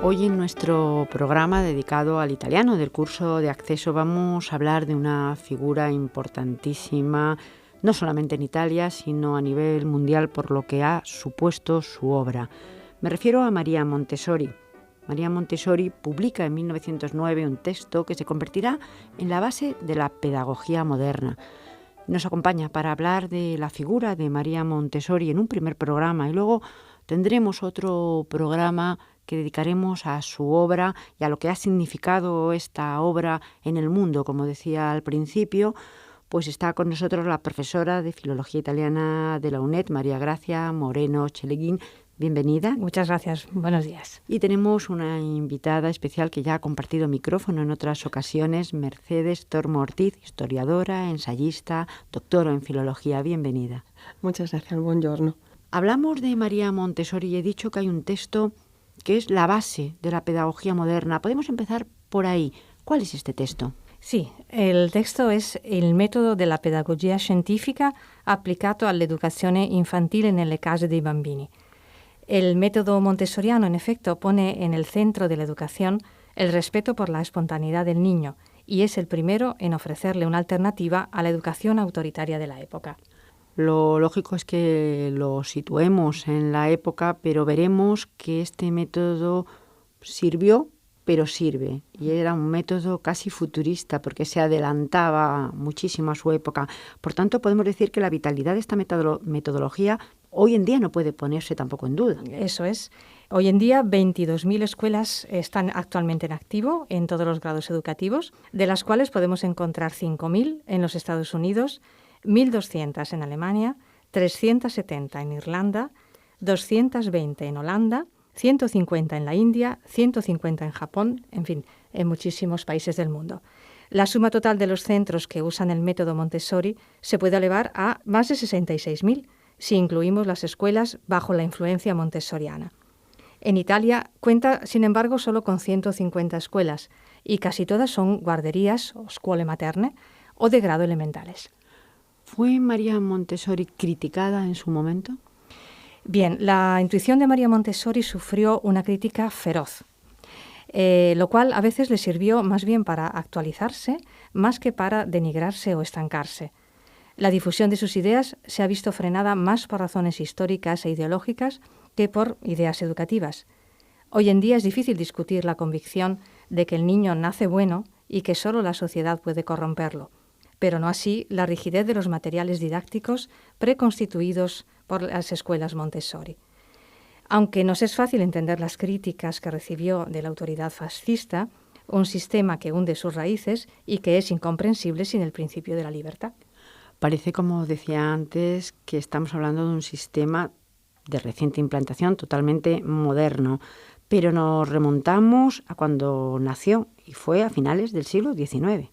Hoy en nuestro programa dedicado al italiano del curso de acceso vamos a hablar de una figura importantísima, no solamente en Italia, sino a nivel mundial por lo que ha supuesto su obra. Me refiero a María Montessori. María Montessori publica en 1909 un texto que se convertirá en la base de la pedagogía moderna. Nos acompaña para hablar de la figura de María Montessori en un primer programa y luego tendremos otro programa que dedicaremos a su obra y a lo que ha significado esta obra en el mundo. Como decía al principio, pues está con nosotros la profesora de Filología Italiana de la UNED, María Gracia Moreno Cheleguín. Bienvenida. Muchas gracias. Buenos días. Y tenemos una invitada especial que ya ha compartido micrófono en otras ocasiones, Mercedes Tormo Ortiz, historiadora, ensayista, doctora en Filología. Bienvenida. Muchas gracias. Buongiorno. Hablamos de María Montessori y he dicho que hay un texto que es la base de la pedagogía moderna. Podemos empezar por ahí. ¿Cuál es este texto? Sí, el texto es il metodo della pedagogia scientifica applicato all'educazione infantile nelle case dei bambini. El método montessoriano, en efecto, pone en el centro de la educación el respeto por la espontaneidad del niño y es el primero en ofrecerle una alternativa a la educación autoritaria de la época. Lo lógico es que lo situemos en la época, pero veremos que este método sirvió, pero sirve. Y era un método casi futurista porque se adelantaba muchísimo a su época. Por tanto, podemos decir que la vitalidad de esta metodología hoy en día no puede ponerse tampoco en duda. Eso es. Hoy en día 22.000 escuelas están actualmente en activo en todos los grados educativos, de las cuales podemos encontrar 5.000 en los Estados Unidos, 1.200 en Alemania, 370 en Irlanda, 220 en Holanda, 150 en la India, 150 en Japón, en fin, en muchísimos países del mundo. La suma total de los centros que usan el método Montessori se puede elevar a más de 66.000, si incluimos las escuelas bajo la influencia montessoriana. En Italia cuenta, sin embargo, solo con 150 escuelas y casi todas son guarderías o scuole materne o de grado elementales. ¿Fue María Montessori criticada en su momento? Bien, la intuición de María Montessori sufrió una crítica feroz, lo cual a veces le sirvió más bien para actualizarse, más que para denigrarse o estancarse. La difusión de sus ideas se ha visto frenada más por razones históricas e ideológicas que por ideas educativas. Hoy en día es difícil discutir la convicción de que el niño nace bueno y que solo la sociedad puede corromperlo, pero no así la rigidez de los materiales didácticos preconstituidos por las escuelas Montessori. Aunque nos es fácil entender las críticas que recibió de la autoridad fascista, un sistema que hunde sus raíces y que es incomprensible sin el principio de la libertad. Parece, como decía antes, que estamos hablando de un sistema de reciente implantación totalmente moderno, pero nos remontamos a cuando nació y fue a finales del siglo XIX.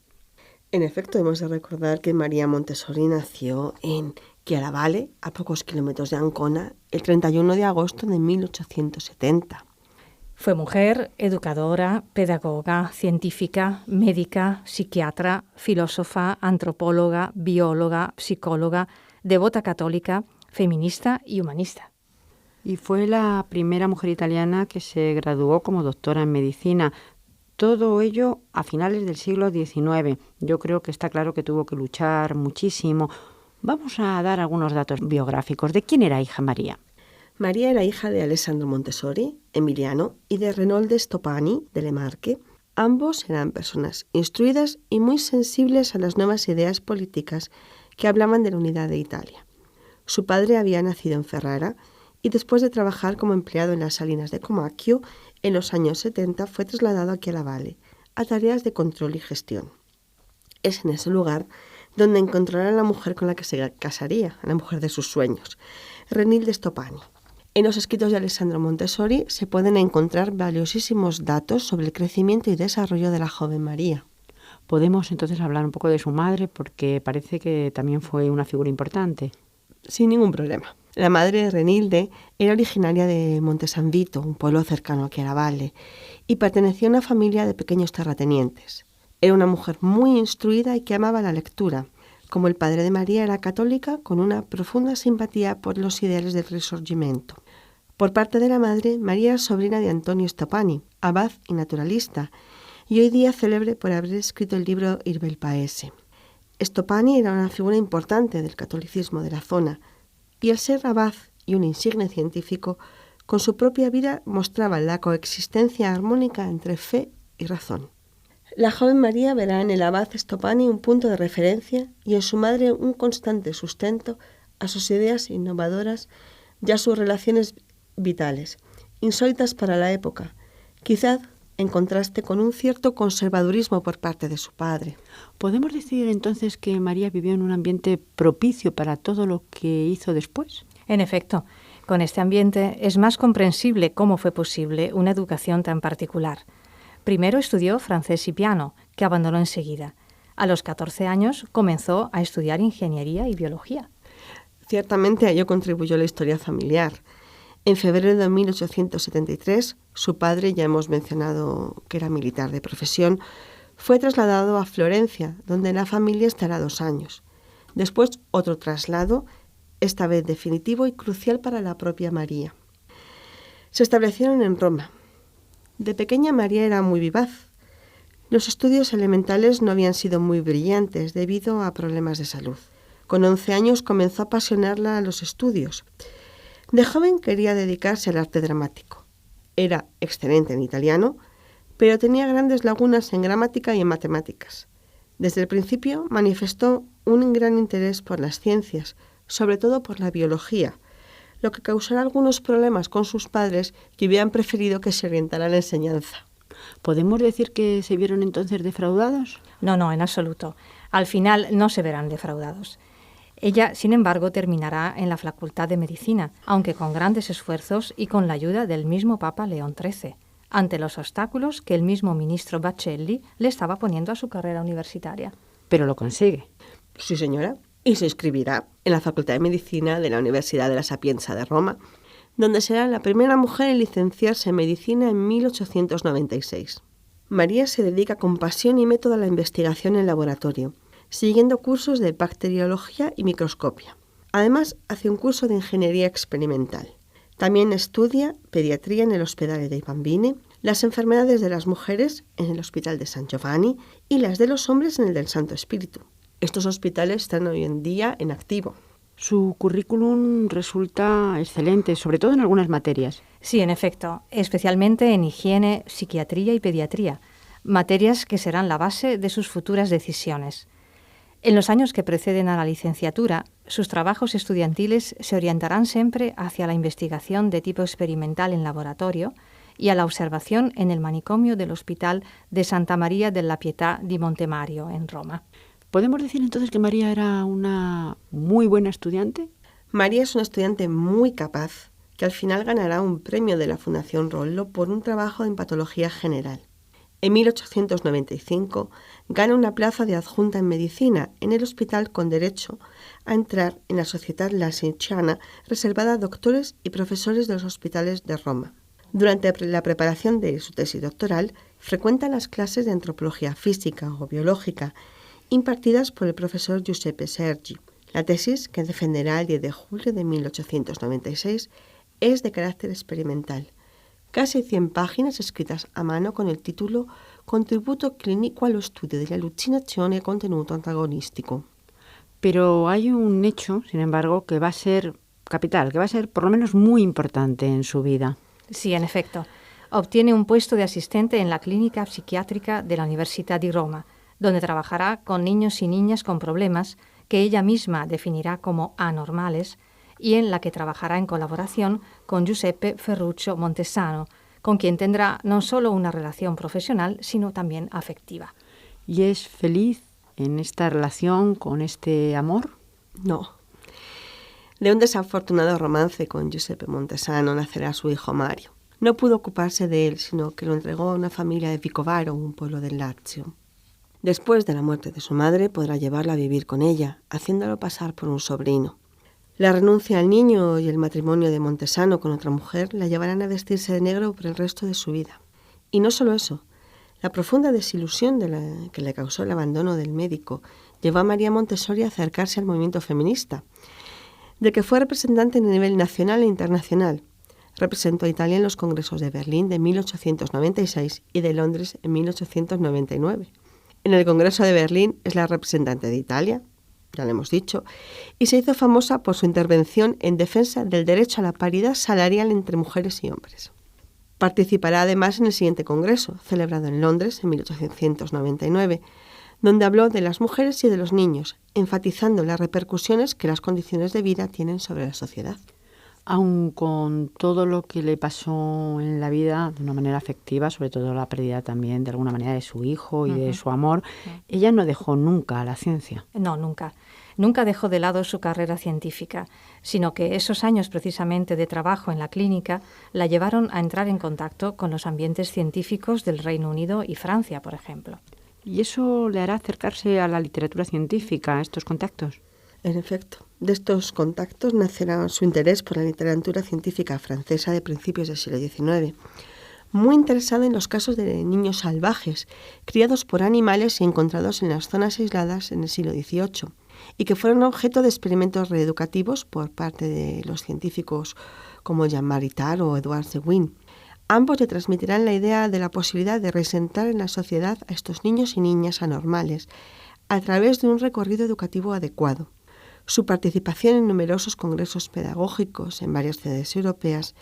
En efecto, hemos de recordar que María Montessori nació en Chiaravalle, a pocos kilómetros de Ancona, el 31 de agosto de 1870. Fue mujer, educadora, pedagoga, científica, médica, psiquiatra, filósofa, antropóloga, bióloga, psicóloga, devota católica, feminista y humanista. Y fue la primera mujer italiana que se graduó como doctora en medicina. Todo ello a finales del siglo XIX. Yo creo que está claro que tuvo que luchar muchísimo. Vamos a dar algunos datos biográficos. ¿De quién era hija María? María era hija de Alessandro Montessori, emiliano, y de Renolde Stoppani, de Le Marche. Ambos eran personas instruidas y muy sensibles a las nuevas ideas políticas que hablaban de la unidad de Italia. Su padre había nacido en Ferrara y después de trabajar como empleado en las salinas de Comacchio, en los años 70 fue trasladado a Chiaravalle a tareas de control y gestión. Es en ese lugar donde encontrará a la mujer con la que se casaría, a la mujer de sus sueños, Renilde Stoppani. En los escritos de Alessandro Montessori se pueden encontrar valiosísimos datos sobre el crecimiento y desarrollo de la joven María. Podemos entonces hablar un poco de su madre porque parece que también fue una figura importante. Sin ningún problema. La madre de Renilde era originaria de Monte San Vito, un pueblo cercano a Chiaravalle, y pertenecía a una familia de pequeños terratenientes. Era una mujer muy instruida y que amaba la lectura. Como el padre de María era católica, con una profunda simpatía por los ideales del Risorgimento. Por parte de la madre, María es sobrina de Antonio Stoppani, abad y naturalista, y hoy día célebre por haber escrito el libro Il Bel Paese. Stoppani era una figura importante del catolicismo de la zona, y al ser abad y un insigne científico, con su propia vida mostraba la coexistencia armónica entre fe y razón. La joven María verá en el abad Stoppani un punto de referencia y en su madre un constante sustento a sus ideas innovadoras y a sus relaciones vitales, insólitas para la época, quizás en contraste con un cierto conservadurismo por parte de su padre. ¿Podemos decir entonces que María vivió en un ambiente propicio para todo lo que hizo después? En efecto, con este ambiente es más comprensible cómo fue posible una educación tan particular. Primero estudió francés y piano, que abandonó enseguida. A los 14 años comenzó a estudiar ingeniería y biología. Ciertamente a ello contribuyó la historia familiar. En febrero de 1873, su padre, ya hemos mencionado que era militar de profesión, fue trasladado a Florencia, donde la familia estará 2 años. Después, otro traslado, esta vez definitivo y crucial para la propia María. Se establecieron en Roma. De pequeña María era muy vivaz. Los estudios elementales no habían sido muy brillantes debido a problemas de salud. Con 11 años comenzó a apasionarla a los estudios. De joven quería dedicarse al arte dramático. Era excelente en italiano, pero tenía grandes lagunas en gramática y en matemáticas. Desde el principio manifestó un gran interés por las ciencias, sobre todo por la biología, lo que causará algunos problemas con sus padres que hubieran preferido que se orientara a la enseñanza. ¿Podemos decir que se vieron entonces defraudados? No, en absoluto. Al final no se verán defraudados. Ella, sin embargo, terminará en la Facultad de Medicina, aunque con grandes esfuerzos y con la ayuda del mismo Papa León XIII, ante los obstáculos que el mismo ministro Bacelli le estaba poniendo a su carrera universitaria. Pero lo consigue. Sí, señora. Y se inscribirá en la Facultad de Medicina de la Universidad de la Sapienza de Roma, donde será la primera mujer en licenciarse en medicina en 1896. María se dedica con pasión y método a la investigación en laboratorio, siguiendo cursos de bacteriología y microscopia. Además, hace un curso de ingeniería experimental. También estudia pediatría en el Hospedale dei Bambini, las enfermedades de las mujeres en el Hospital de San Giovanni y las de los hombres en el del Santo Espíritu. Estos hospitales están hoy en día en activo. Su currículum resulta excelente, sobre todo en algunas materias. Sí, en efecto, especialmente en higiene, psiquiatría y pediatría, materias que serán la base de sus futuras decisiones. En los años que preceden a la licenciatura, sus trabajos estudiantiles se orientarán siempre hacia la investigación de tipo experimental en laboratorio y a la observación en el manicomio del Hospital de Santa Maria della Pietà di Montemario, en Roma. ¿Podemos decir entonces que María era una muy buena estudiante? María es una estudiante muy capaz, que al final ganará un premio de la Fundación Rollo por un trabajo en patología general. En 1895 gana una plaza de adjunta en medicina en el hospital con derecho a entrar en la Sociedad Lasiciana reservada a doctores y profesores de los hospitales de Roma. Durante la preparación de su tesis doctoral, frecuenta las clases de antropología física o biológica impartidas por el profesor Giuseppe Sergi. La tesis, que defenderá el 10 de julio de 1896, es de carácter experimental. Casi 100 páginas escritas a mano con el título Contributo clinico allo studio dell'allucinazione e contenuto antagonistico. Pero hay un hecho, sin embargo, que va a ser capital, que va a ser por lo menos muy importante en su vida. Sí, en efecto. Obtiene un puesto de asistente en la clínica psiquiátrica de la Universidad de Roma, donde trabajará con niños y niñas con problemas que ella misma definirá como anormales y en la que trabajará en colaboración con Giuseppe Ferruccio Montesano, con quien tendrá no solo una relación profesional, sino también afectiva. ¿Y es feliz en esta relación, con este amor? No. De un desafortunado romance con Giuseppe Montesano nacerá su hijo Mario. No pudo ocuparse de él, sino que lo entregó a una familia de Vicovaro, un pueblo del Lazio. Después de la muerte de su madre, podrá llevarla a vivir con ella, haciéndolo pasar por un sobrino. La renuncia al niño y el matrimonio de Montesano con otra mujer la llevarán a vestirse de negro por el resto de su vida. Y no solo eso, la profunda desilusión que le causó el abandono del médico llevó a María Montessori a acercarse al movimiento feminista, del que fue representante a nivel nacional e internacional. Representó a Italia en los congresos de Berlín de 1896 y de Londres en 1899. En el Congreso de Berlín es la representante de Italia, ya lo hemos dicho, y se hizo famosa por su intervención en defensa del derecho a la paridad salarial entre mujeres y hombres. Participará además en el siguiente congreso, celebrado en Londres en 1899, donde habló de las mujeres y de los niños, enfatizando las repercusiones que las condiciones de vida tienen sobre la sociedad. Aun con todo lo que le pasó en la vida de una manera afectiva, sobre todo la pérdida también de alguna manera de su hijo y de su amor, ella no dejó nunca la ciencia. No, nunca. Nunca dejó de lado su carrera científica, sino que esos años precisamente de trabajo en la clínica la llevaron a entrar en contacto con los ambientes científicos del Reino Unido y Francia, por ejemplo. ¿Y eso le hará acercarse a la literatura científica, a estos contactos? En efecto, de estos contactos nacerá su interés por la literatura científica francesa de principios del siglo XIX, muy interesada en los casos de niños salvajes, criados por animales y encontrados en las zonas aisladas en el siglo XVIII, y que fueron objeto de experimentos reeducativos por parte de los científicos como Jean-Marie Tard o Edouard Seguin. Ambos le transmitirán la idea de la posibilidad de representar en la sociedad a estos niños y niñas anormales a través de un recorrido educativo adecuado. Su participación en numerosos congresos pedagógicos en varias ciudades europeas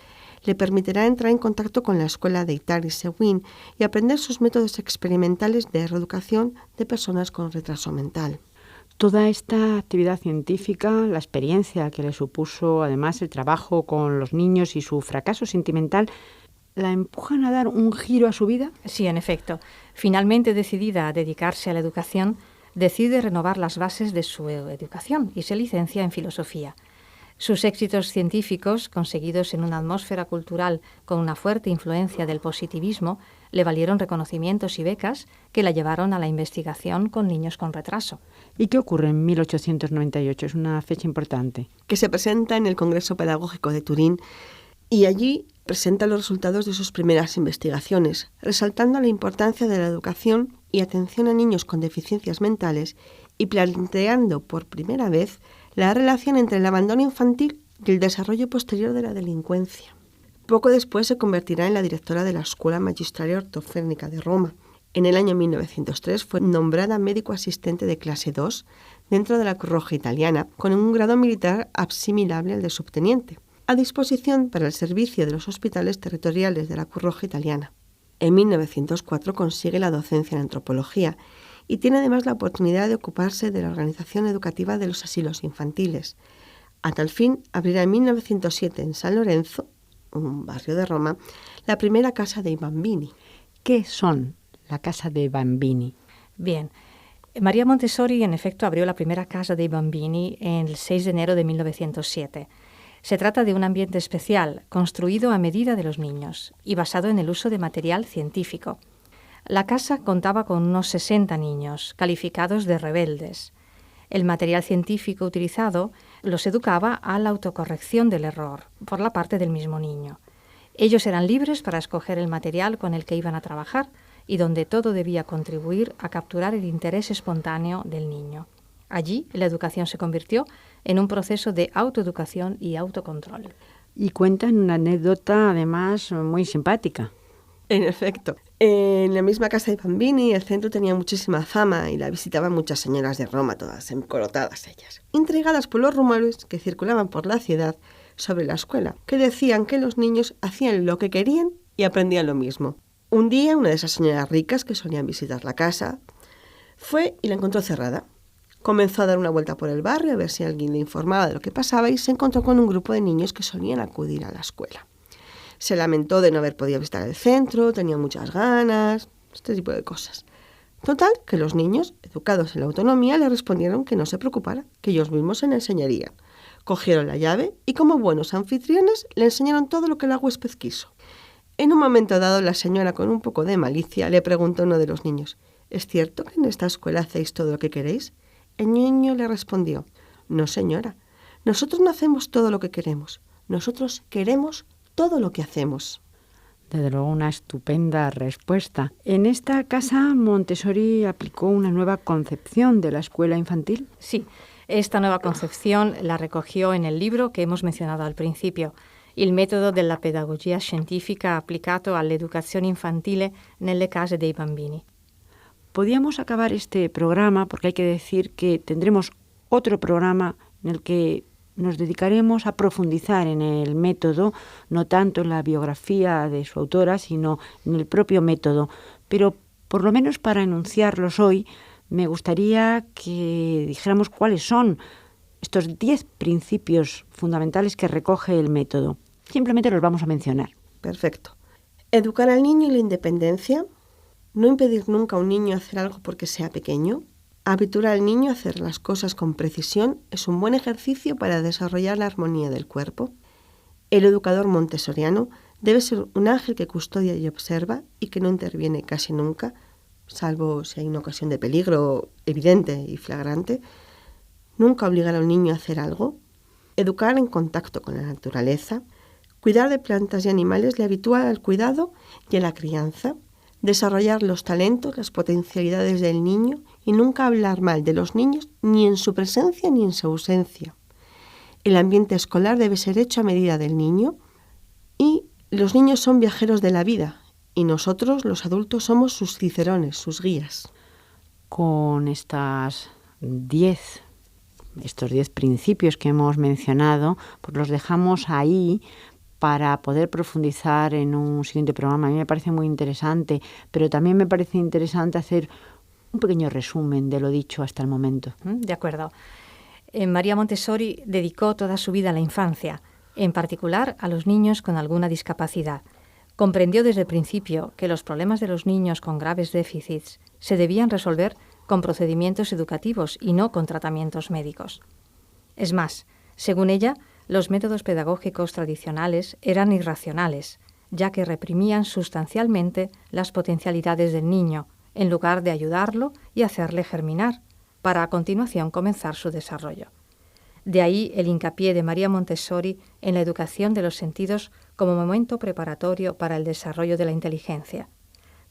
le permitirá entrar en contacto con la escuela de Itard y Seguin y aprender sus métodos experimentales de reeducación de personas con retraso mental. Toda esta actividad científica, la experiencia que le supuso además el trabajo con los niños y su fracaso sentimental, ¿la empujan a dar un giro a su vida? Sí, en efecto. Finalmente decidida a dedicarse a la educación, decide renovar las bases de su educación y se licencia en filosofía. Sus éxitos científicos, conseguidos en una atmósfera cultural con una fuerte influencia del positivismo, le valieron reconocimientos y becas que la llevaron a la investigación con niños con retraso. ¿Y qué ocurre en 1898? Es una fecha importante. Que se presenta en el Congreso Pedagógico de Turín y allí presenta los resultados de sus primeras investigaciones, resaltando la importancia de la educación y atención a niños con deficiencias mentales y planteando por primera vez la relación entre el abandono infantil y el desarrollo posterior de la delincuencia. Poco después se convertirá en la directora de la Escuela Magistralia Ortofénica de Roma. En el año 1903 fue nombrada médico asistente de clase 2 dentro de la Cruz Roja Italiana, con un grado militar asimilable al de subteniente, a disposición para el servicio de los hospitales territoriales de la Cruz Roja Italiana. En 1904 consigue la docencia en antropología y tiene además la oportunidad de ocuparse de la organización educativa de los asilos infantiles. A tal fin, abrirá en 1907 en San Lorenzo, un barrio de Roma, la primera casa dei bambini. ¿Qué son la casa dei bambini? Bien, María Montessori en efecto abrió la primera casa dei bambini el 6 de enero de 1907. Se trata de un ambiente especial, construido a medida de los niños y basado en el uso de material científico. La casa contaba con unos 60 niños, calificados de rebeldes. El material científico utilizado los educaba a la autocorrección del error por la parte del mismo niño. Ellos eran libres para escoger el material con el que iban a trabajar y donde todo debía contribuir a capturar el interés espontáneo del niño. Allí, la educación se convirtió en un proceso de autoeducación y autocontrol. Y cuentan una anécdota, además, muy simpática. En efecto, en la misma casa de Bambini el centro tenía muchísima fama y la visitaban muchas señoras de Roma, todas encorotadas ellas, intrigadas por los rumores que circulaban por la ciudad sobre la escuela, que decían que los niños hacían lo que querían y aprendían lo mismo. Un día, una de esas señoras ricas que solían visitar la casa fue y la encontró cerrada. Comenzó a dar una vuelta por el barrio a ver si alguien le informaba de lo que pasaba y se encontró con un grupo de niños que solían acudir a la escuela. Se lamentó de no haber podido visitar el centro, tenía muchas ganas, este tipo de cosas. Total, que los niños, educados en la autonomía, le respondieron que no se preocupara, que ellos mismos se le enseñarían. Cogieron la llave y como buenos anfitriones le enseñaron todo lo que la huésped quiso. En un momento dado, la señora, con un poco de malicia, le preguntó a uno de los niños: ¿Es cierto que en esta escuela hacéis todo lo que queréis? El niño le respondió: no, señora, nosotros no hacemos todo lo que queremos, nosotros queremos todo lo que hacemos. Desde luego, una estupenda respuesta. En esta casa, Montessori aplicó una nueva concepción de la escuela infantil. Sí, esta nueva concepción la recogió en el libro que hemos mencionado al principio il metodo della pedagogia scientifica applicato all'educazione infantile nelle case dei bambini. Podíamos acabar este programa porque hay que decir que tendremos otro programa en el que nos dedicaremos a profundizar en el método, no tanto en la biografía de su autora, sino en el propio método. Pero por lo menos para enunciarlos hoy, me gustaría que dijéramos cuáles son estos 10 principios fundamentales que recoge el método. Simplemente los vamos a mencionar. Perfecto. Educar al niño en la independencia, no impedir nunca a un niño hacer algo porque sea pequeño, habituar al niño a hacer las cosas con precisión es un buen ejercicio para desarrollar la armonía del cuerpo. El educador montessoriano debe ser un ángel que custodia y observa y que no interviene casi nunca, salvo si hay una ocasión de peligro evidente y flagrante. Nunca obligar a un niño a hacer algo. Educar en contacto con la naturaleza. Cuidar de plantas y animales le habitúa al cuidado y a la crianza. Desarrollar los talentos, las potencialidades del niño y nunca hablar mal de los niños ni en su presencia ni en su ausencia. El ambiente escolar debe ser hecho a medida del niño y los niños son viajeros de la vida y nosotros, los adultos, somos sus cicerones, sus guías. Con estos 10 principios que hemos mencionado, pues los dejamos ahí para poder profundizar en un siguiente programa. A mí me parece muy interesante, pero también me parece interesante hacer un pequeño resumen de lo dicho hasta el momento. De acuerdo. María Montessori dedicó toda su vida a la infancia, en particular a los niños con alguna discapacidad. Comprendió desde el principio que los problemas de los niños con graves déficits se debían resolver con procedimientos educativos y no con tratamientos médicos. Es más, según ella, los métodos pedagógicos tradicionales eran irracionales, ya que reprimían sustancialmente las potencialidades del niño, en lugar de ayudarlo y hacerle germinar, para a continuación comenzar su desarrollo. De ahí el hincapié de María Montessori en la educación de los sentidos como momento preparatorio para el desarrollo de la inteligencia.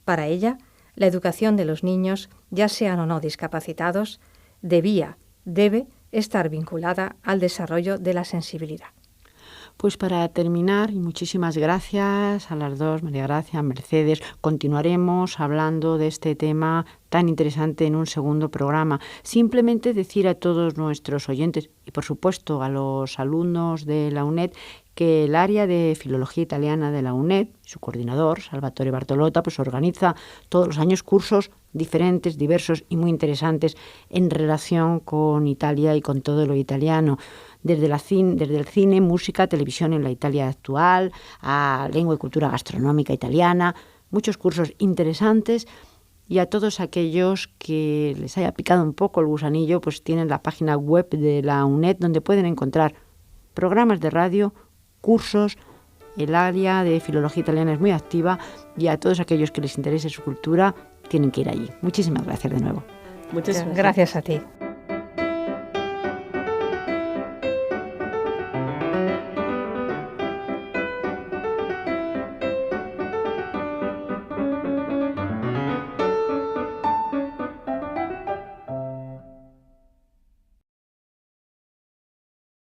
Para ella, la educación de los niños, ya sean o no discapacitados, debe estar vinculada al desarrollo de la sensibilidad. Pues para terminar, y muchísimas gracias a las dos, María Gracia, Mercedes, continuaremos hablando de este tema tan interesante en un segundo programa. Simplemente decir a todos nuestros oyentes y por supuesto a los alumnos de la UNED que el área de Filología Italiana de la UNED, su coordinador, Salvatore Bartolotta, pues organiza todos los años cursos diferentes, diversos y muy interesantes en relación con Italia y con todo lo italiano. Desde el cine, música, televisión en la Italia actual, a lengua y cultura gastronómica italiana, muchos cursos interesantes. Y a todos aquellos que les haya picado un poco el gusanillo, pues tienen la página web de la UNED donde pueden encontrar programas de radio, cursos. El área de Filología Italiana es muy activa y a todos aquellos que les interese su cultura tienen que ir allí. Muchísimas gracias de nuevo. Muchas gracias a ti.